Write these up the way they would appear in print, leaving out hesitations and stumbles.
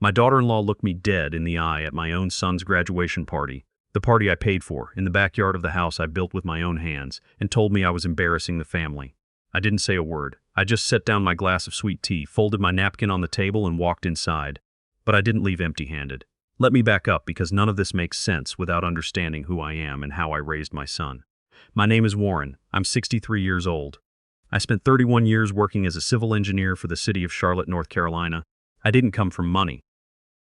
My daughter-in-law looked me dead in the eye at my own son's graduation party, the party I paid for, in the backyard of the house I built with my own hands, and told me I was embarrassing the family. I didn't say a word. I just set down my glass of sweet tea, folded my napkin on the table, and walked inside. But I didn't leave empty-handed. Let me back up, because none of this makes sense without understanding who I am and how I raised my son. My name is Warren. I'm 63 years old. I spent 31 years working as a civil engineer for the city of Charlotte, North Carolina. I didn't come from money.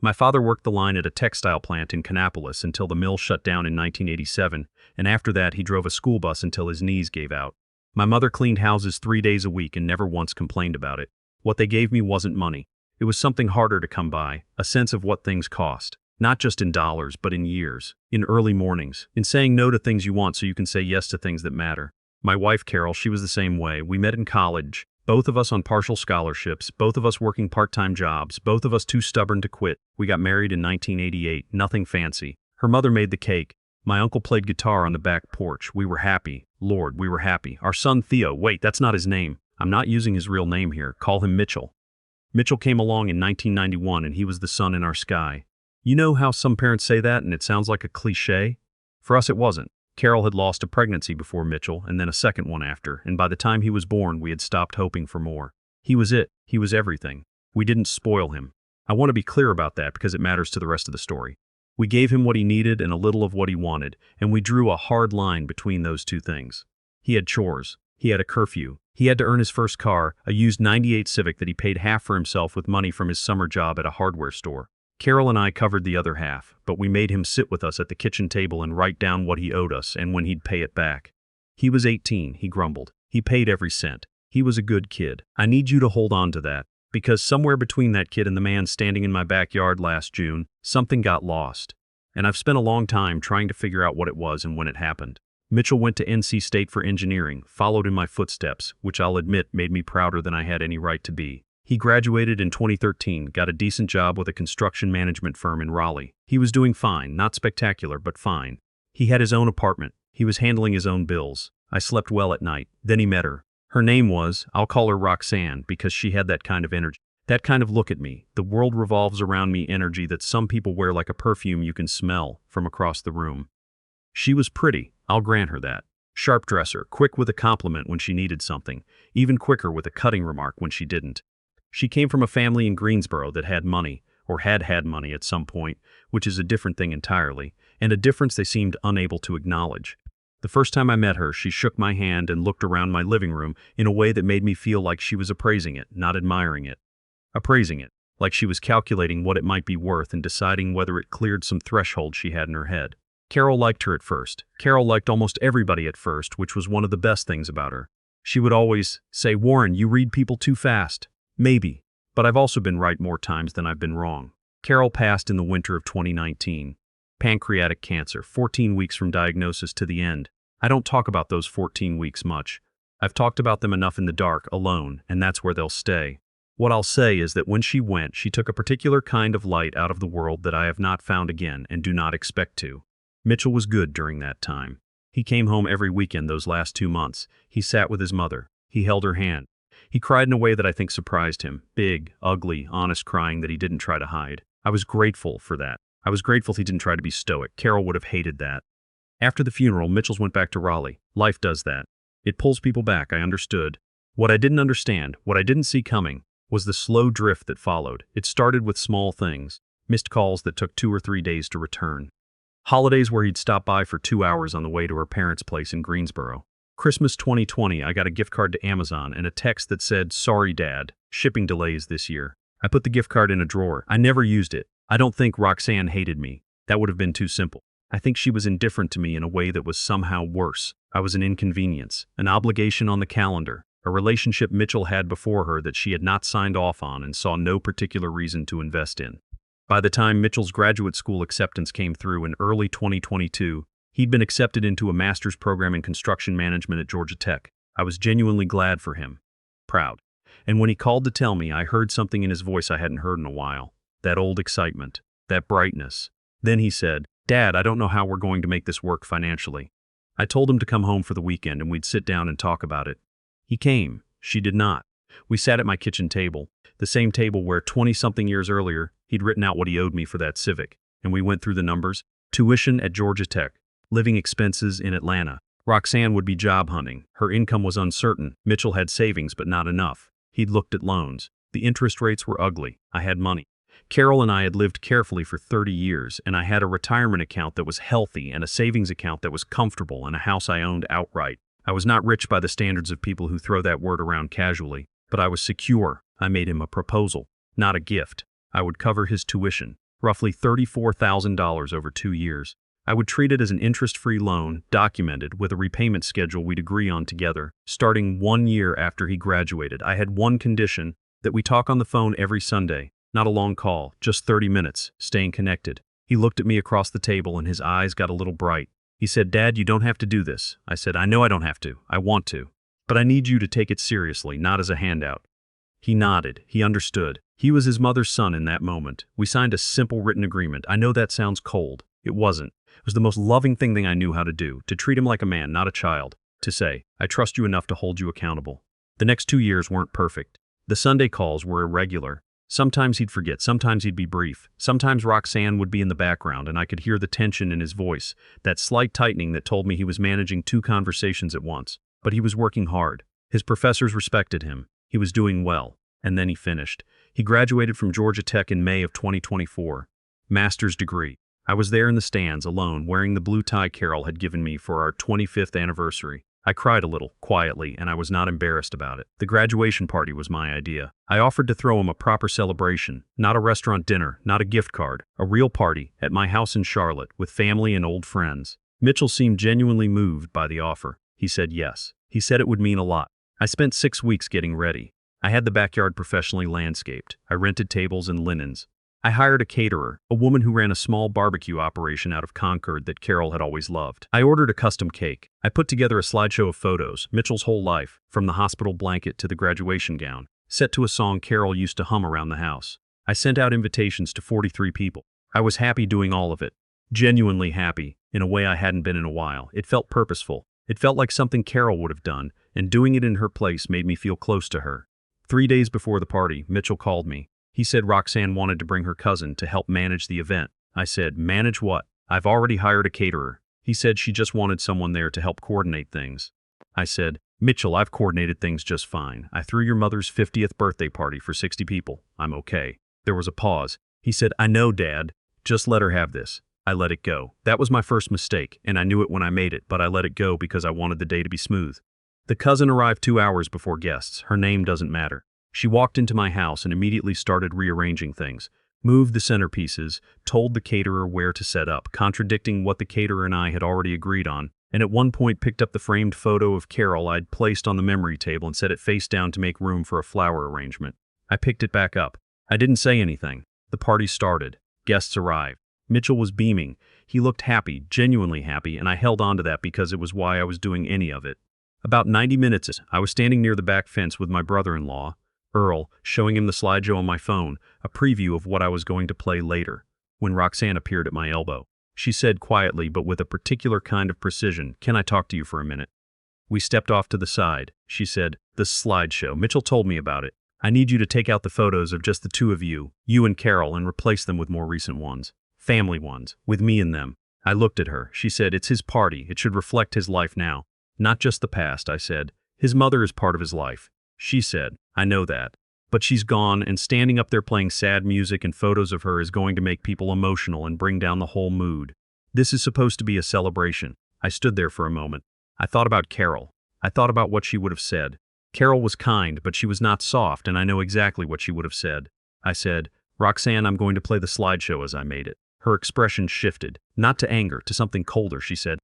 My father worked the line at a textile plant in Kannapolis until the mill shut down in 1987, and after that he drove a school bus until his knees gave out. My mother cleaned houses 3 days a week and never once complained about it. What they gave me wasn't money. It was something harder to come by, a sense of what things cost. Not just in dollars, but in years, in early mornings, in saying no to things you want so you can say yes to things that matter. My wife, Carol, she was the same way. We met in college, both of us on partial scholarships, both of us working part-time jobs, both of us too stubborn to quit. We got married in 1988, nothing fancy. Her mother made the cake. My uncle played guitar on the back porch. We were happy. Lord, we were happy. Our son Theo, wait, that's not his name. I'm not using his real name here. Call him Mitchell. Mitchell came along in 1991 and he was the sun in our sky. You know how some parents say that and it sounds like a cliche? For us it wasn't. Carol had lost a pregnancy before Mitchell and then a second one after, and by the time he was born we had stopped hoping for more. He was it. He was everything. We didn't spoil him. I want to be clear about that because it matters to the rest of the story. We gave him what he needed and a little of what he wanted, and we drew a hard line between those two things. He had chores. He had a curfew. He had to earn his first car, a used '98 Civic that he paid half for himself with money from his summer job at a hardware store. Carol and I covered the other half, but we made him sit with us at the kitchen table and write down what he owed us and when he'd pay it back. He was 18, he grumbled. He paid every cent. He was a good kid. I need you to hold on to that, because somewhere between that kid and the man standing in my backyard last June, something got lost. And I've spent a long time trying to figure out what it was and when it happened. Mitchell went to NC State for engineering, followed in my footsteps, which I'll admit made me prouder than I had any right to be. He graduated in 2013, got a decent job with a construction management firm in Raleigh. He was doing fine, not spectacular, but fine. He had his own apartment. He was handling his own bills. I slept well at night. Then he met her. Her name was, I'll call her Roxanne, because she had that kind of energy. That kind of look at me, the world revolves around me energy that some people wear like a perfume you can smell from across the room. She was pretty, I'll grant her that. Sharp dresser, quick with a compliment when she needed something, even quicker with a cutting remark when she didn't. She came from a family in Greensboro that had money, or had had money at some point, which is a different thing entirely, and a difference they seemed unable to acknowledge. The first time I met her, she shook my hand and looked around my living room in a way that made me feel like she was appraising it, not admiring it. Appraising it, like she was calculating what it might be worth and deciding whether it cleared some threshold she had in her head. Carol liked her at first. Carol liked almost everybody at first, which was one of the best things about her. She would always say, "Warren, you read people too fast." Maybe, but I've also been right more times than I've been wrong. Carol passed in the winter of 2019. Pancreatic cancer, 14 weeks from diagnosis to the end. I don't talk about those 14 weeks much. I've talked about them enough in the dark, alone, and that's where they'll stay. What I'll say is that when she went, she took a particular kind of light out of the world that I have not found again and do not expect to. Mitchell was good during that time. He came home every weekend those last 2 months. He sat with his mother. He held her hand. He cried in a way that I think surprised him. Big, ugly, honest crying that he didn't try to hide. I was grateful for that. I was grateful he didn't try to be stoic. Carol would have hated that. After the funeral, Mitchell's went back to Raleigh. Life does that. It pulls people back, I understood. What I didn't understand, what I didn't see coming, was the slow drift that followed. It started with small things. Missed calls that took 2 or 3 days to return. Holidays where he'd stop by for 2 hours on the way to her parents' place in Greensboro. Christmas 2020, I got a gift card to Amazon and a text that said, "Sorry, Dad, shipping delays this year." I put the gift card in a drawer. I never used it. I don't think Roxanne hated me. That would have been too simple. I think she was indifferent to me in a way that was somehow worse. I was an inconvenience, an obligation on the calendar, a relationship Mitchell had before her that she had not signed off on and saw no particular reason to invest in. By the time Mitchell's graduate school acceptance came through in early 2022, he'd been accepted into a master's program in construction management at Georgia Tech. I was genuinely glad for him. Proud. And when he called to tell me, I heard something in his voice I hadn't heard in a while. That old excitement. That brightness. Then he said, "Dad, I don't know how we're going to make this work financially." I told him to come home for the weekend and we'd sit down and talk about it. He came. She did not. We sat at my kitchen table, the same table where 20-something years earlier, He'd written out what he owed me for that Civic, and we went through the numbers. Tuition at Georgia Tech, living expenses in Atlanta. Roxanne would be job hunting. Her income was uncertain. Mitchell had savings, but not enough. He'd looked at loans. The interest rates were ugly. I had money. Carol and I had lived carefully for 30 years, and I had a retirement account that was healthy and a savings account that was comfortable and a house I owned outright. I was not rich by the standards of people who throw that word around casually, but I was secure. I made him a proposal, not a gift. I would cover his tuition, roughly $34,000 over 2 years. I would treat it as an interest-free loan, documented, with a repayment schedule we'd agree on together. Starting 1 year after he graduated, I had one condition: that we talk on the phone every Sunday. Not a long call, just 30 minutes, staying connected. He looked at me across the table and his eyes got a little bright. He said, "Dad, you don't have to do this." I said, "I know I don't have to. I want to. But I need you to take it seriously, not as a handout." He nodded. He understood. He was his mother's son in that moment. We signed a simple written agreement. I know that sounds cold. It wasn't. It was the most loving thing I knew how to do, to treat him like a man, not a child. To say, "I trust you enough to hold you accountable." The next 2 years weren't perfect. The Sunday calls were irregular. Sometimes he'd forget, sometimes he'd be brief. Sometimes Roxanne would be in the background and I could hear the tension in his voice, that slight tightening that told me he was managing 2 conversations at once. But he was working hard. His professors respected him. He was doing well. And then he finished. He graduated from Georgia Tech in May of 2024. Master's degree. I was there in the stands, alone, wearing the blue tie Carol had given me for our 25th anniversary. I cried a little, quietly, and I was not embarrassed about it. The graduation party was my idea. I offered to throw him a proper celebration, not a restaurant dinner, not a gift card, a real party, at my house in Charlotte, with family and old friends. Mitchell seemed genuinely moved by the offer. He said yes. He said it would mean a lot. I spent 6 weeks getting ready. I had the backyard professionally landscaped. I rented tables and linens. I hired a caterer, a woman who ran a small barbecue operation out of Concord that Carol had always loved. I ordered a custom cake. I put together a slideshow of photos, Mitchell's whole life, from the hospital blanket to the graduation gown, set to a song Carol used to hum around the house. I sent out invitations to 43 people. I was happy doing all of it. Genuinely happy, in a way I hadn't been in a while. It felt purposeful. It felt like something Carol would have done, and doing it in her place made me feel close to her. 3 days before the party, Mitchell called me. He said Roxanne wanted to bring her cousin to help manage the event. I said, "Manage what? I've already hired a caterer." He said she just wanted someone there to help coordinate things. I said, "Mitchell, I've coordinated things just fine. I threw your mother's 50th birthday party for 60 people. I'm okay." There was a pause. He said, "I know, Dad. Just let her have this." I let it go. That was my first mistake, and I knew it when I made it, but I let it go because I wanted the day to be smooth. The cousin arrived 2 hours before guests. Her name doesn't matter. She walked into my house and immediately started rearranging things, moved the centerpieces, told the caterer where to set up, contradicting what the caterer and I had already agreed on, and at one point picked up the framed photo of Carol I'd placed on the memory table and set it face down to make room for a flower arrangement. I picked it back up. I didn't say anything. The party started. Guests arrived. Mitchell was beaming. He looked happy, genuinely happy, and I held on to that because it was why I was doing any of it. About 90 minutes, I was standing near the back fence with my brother-in-law, Earl, showing him the slideshow on my phone, a preview of what I was going to play later, when Roxanne appeared at my elbow. She said quietly, but with a particular kind of precision, "Can I talk to you for a minute?" We stepped off to the side. She said, "The slideshow. Mitchell told me about it. I need you to take out the photos of just the 2 of you and Carol, and replace them with more recent ones. Family ones, with me in them." I looked at her. She said, "It's his party. It should reflect his life now. Not just the past," I said. "His mother is part of his life." She said, "I know that. But she's gone, and standing up there playing sad music and photos of her is going to make people emotional and bring down the whole mood. This is supposed to be a celebration." I stood there for a moment. I thought about Carol. I thought about what she would have said. Carol was kind, but she was not soft, and I know exactly what she would have said. I said, "Roxanne, I'm going to play the slideshow as I made it." Her expression shifted, not to anger, to something colder. She said,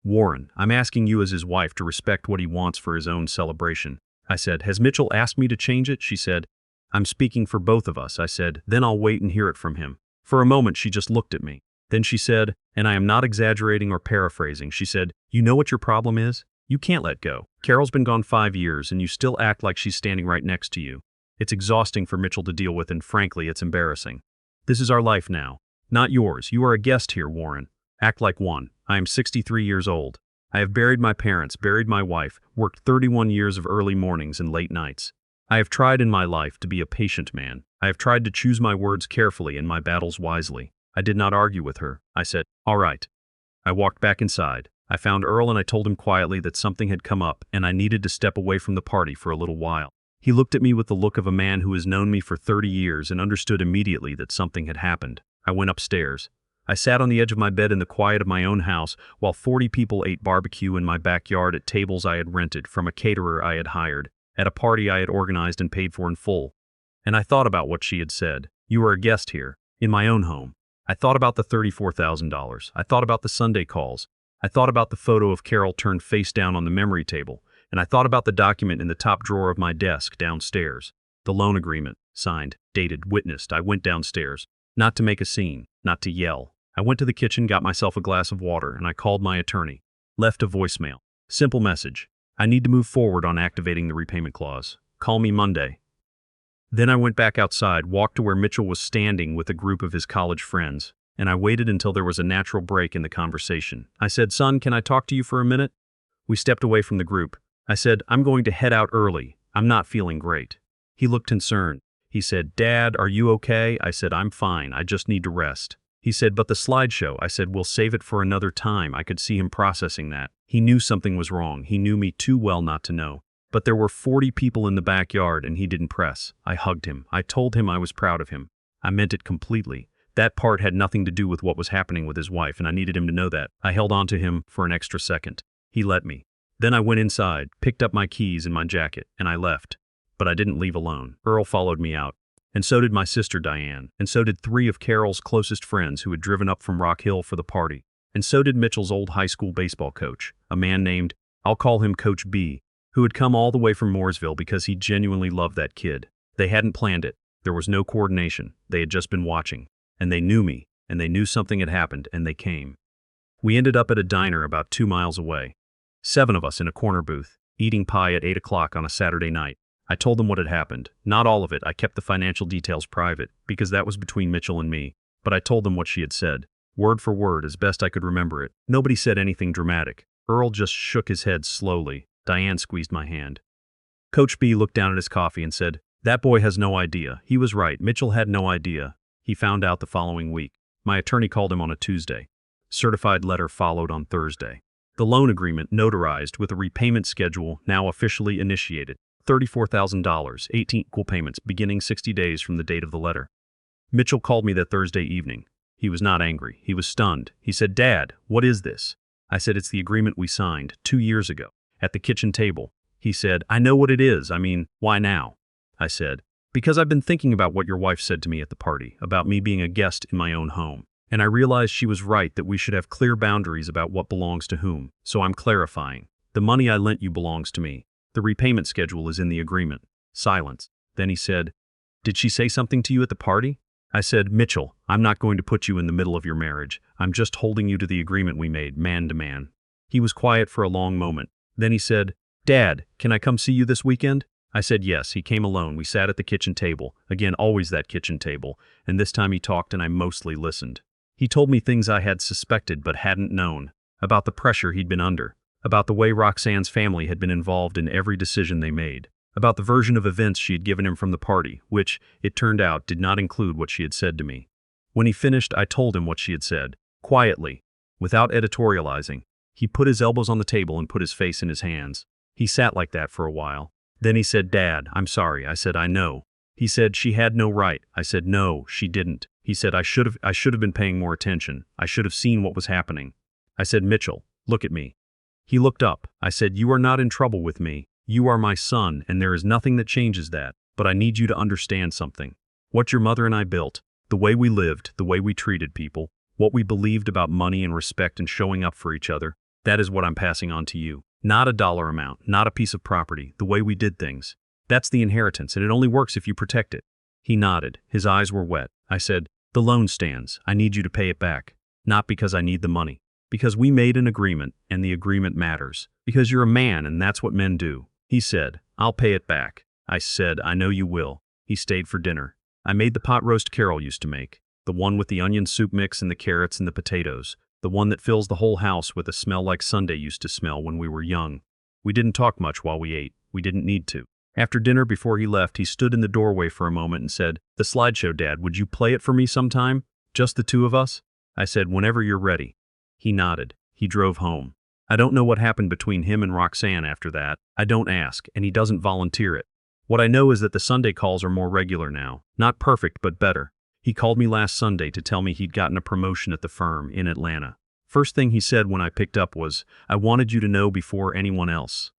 "Warren, I'm asking you as his wife to respect what he wants for his own celebration." I said, "Has Mitchell asked me to change it?" She said, "I'm speaking for both of us." I said, "Then I'll wait and hear it from him." For a moment, she just looked at me. Then she said, and I am not exaggerating or paraphrasing, she said, "You know what your problem is? You can't let go. Carol's been gone 5 years, and you still act like she's standing right next to you. It's exhausting for Mitchell to deal with, and frankly, it's embarrassing. This is our life now, not yours. You are a guest here, Warren. Act like one. I am 63 years old. I have buried my parents, buried my wife, worked 31 years of early mornings and late nights. I have tried in my life to be a patient man. I have tried to choose my words carefully and my battles wisely. I did not argue with her. I said, "All right." I walked back inside. I found Earl and I told him quietly that something had come up and I needed to step away from the party for a little while. He looked at me with the look of a man who has known me for 30 years and understood immediately that something had happened. I went upstairs. I sat on the edge of my bed in the quiet of my own house while 40 people ate barbecue in my backyard at tables I had rented from a caterer I had hired, at a party I had organized and paid for in full. And I thought about what she had said. "You are a guest here, in my own home." I thought about the $34,000. I thought about the Sunday calls. I thought about the photo of Carol turned face down on the memory table, and I thought about the document in the top drawer of my desk downstairs. The loan agreement, signed, dated, witnessed. I went downstairs. Not to make a scene, not to yell. I went to the kitchen, got myself a glass of water, and I called my attorney. Left a voicemail. Simple message. I need to move forward on activating the repayment clause. Call me Monday. Then I went back outside, walked to where Mitchell was standing with a group of his college friends, and I waited until there was a natural break in the conversation. I said, "Son, can I talk to you for a minute?" We stepped away from the group. I said, "I'm going to head out early. I'm not feeling great." He looked concerned. He said, "Dad, are you okay?" I said, "I'm fine. I just need to rest." He said, "But the slideshow." I said, "We'll save it for another time." I could see him processing that. He knew something was wrong. He knew me too well not to know. But there were 40 people in the backyard and he didn't press. I hugged him. I told him I was proud of him. I meant it completely. That part had nothing to do with what was happening with his wife, and I needed him to know that. I held on to him for an extra second. He let me. Then I went inside, picked up my keys and my jacket, and I left. But I didn't leave alone. Earl followed me out. And so did my sister Diane. And so did 3 of Carol's closest friends who had driven up from Rock Hill for the party. And so did Mitchell's old high school baseball coach, a man named, I'll call him Coach B, who had come all the way from Mooresville because he genuinely loved that kid. They hadn't planned it. There was no coordination. They had just been watching. And they knew me, and they knew something had happened, and they came. We ended up at a diner about 2 miles away. 7 of us in a corner booth, eating pie at 8 o'clock on a Saturday night. I told them what had happened. Not all of it. I kept the financial details private, because that was between Mitchell and me. But I told them what she had said, word for word, as best I could remember it. Nobody said anything dramatic. Earl just shook his head slowly. Diane squeezed my hand. Coach B looked down at his coffee and said, "That boy has no idea." He was right. Mitchell had no idea. He found out the following week. My attorney called him on a Tuesday. Certified letter followed on Thursday. The loan agreement notarized with a repayment schedule now officially initiated. $34,000, 18 equal payments, beginning 60 days from the date of the letter. Mitchell called me that Thursday evening. He was not angry. He was stunned. He said, "Dad, what is this?" I said, "It's the agreement we signed 2 years ago at the kitchen table." He said, "I know what it is. I mean, why now?" I said, "Because I've been thinking about what your wife said to me at the party, about me being a guest in my own home. And I realized she was right that we should have clear boundaries about what belongs to whom. So I'm clarifying. The money I lent you belongs to me. The repayment schedule is in the agreement." Silence. Then he said, "Did she say something to you at the party?" I said, "Mitchell, I'm not going to put you in the middle of your marriage. I'm just holding you to the agreement we made, man to man." He was quiet for a long moment. Then he said, "Dad, can I come see you this weekend?" I said yes. He came alone. We sat at the kitchen table. Again, always that kitchen table. And this time he talked and I mostly listened. He told me things I had suspected but hadn't known. About the pressure he'd been under. About the way Roxanne's family had been involved in every decision they made. About the version of events she had given him from the party, which, it turned out, did not include what she had said to me. When he finished, I told him what she had said. Quietly, without editorializing. He put his elbows on the table and put his face in his hands. He sat like that for a while. Then he said, "Dad, I'm sorry." I said, "I know." He said, "She had no right." I said, "No, she didn't." He said, I should have been paying more attention. I should have seen what was happening." I said, "Mitchell, look at me." He looked up. I said, "You are not in trouble with me. You are my son, and there is nothing that changes that. But I need you to understand something. What your mother and I built, the way we lived, the way we treated people, what we believed about money and respect and showing up for each other, that is what I'm passing on to you. Not a dollar amount, not a piece of property, the way we did things. That's the inheritance, and it only works if you protect it." He nodded. His eyes were wet. I said, "The loan stands. I need you to pay it back. Not because I need the money. Because we made an agreement, and the agreement matters. Because you're a man, and that's what men do." He said, "I'll pay it back." I said, "I know you will." He stayed for dinner. I made the pot roast Carol used to make. The one with the onion soup mix and the carrots and the potatoes. The one that fills the whole house with a smell like Sunday used to smell when we were young. We didn't talk much while we ate. We didn't need to. After dinner, before he left, he stood in the doorway for a moment and said, "The slideshow, Dad, would you play it for me sometime? Just the two of us?" I said, "Whenever you're ready." He nodded. He drove home. I don't know what happened between him and Roxanne after that. I don't ask, and he doesn't volunteer it. What I know is that the Sunday calls are more regular now. Not perfect, but better. He called me last Sunday to tell me he'd gotten a promotion at the firm in Atlanta. First thing he said when I picked up was, "I wanted you to know before anyone else."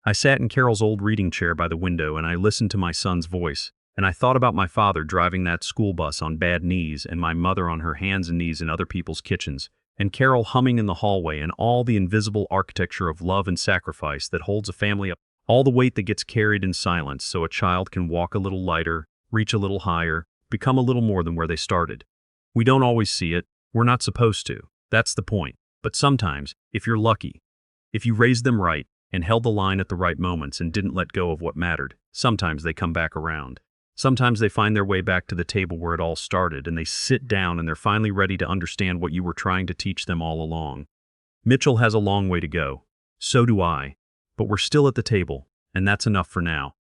I sat in Carol's old reading chair by the window and I listened to my son's voice, and I thought about my father driving that school bus on bad knees and my mother on her hands and knees in other people's kitchens, and Carol humming in the hallway and all the invisible architecture of love and sacrifice that holds a family up, all the weight that gets carried in silence so a child can walk a little lighter, reach a little higher, become a little more than where they started. We don't always see it. We're not supposed to. That's the point. But sometimes, if you're lucky, if you raised them right, and held the line at the right moments and didn't let go of what mattered, sometimes they come back around. Sometimes they find their way back to the table where it all started, and they sit down and they're finally ready to understand what you were trying to teach them all along. Mitchell has a long way to go. So do I. But we're still at the table, and that's enough for now.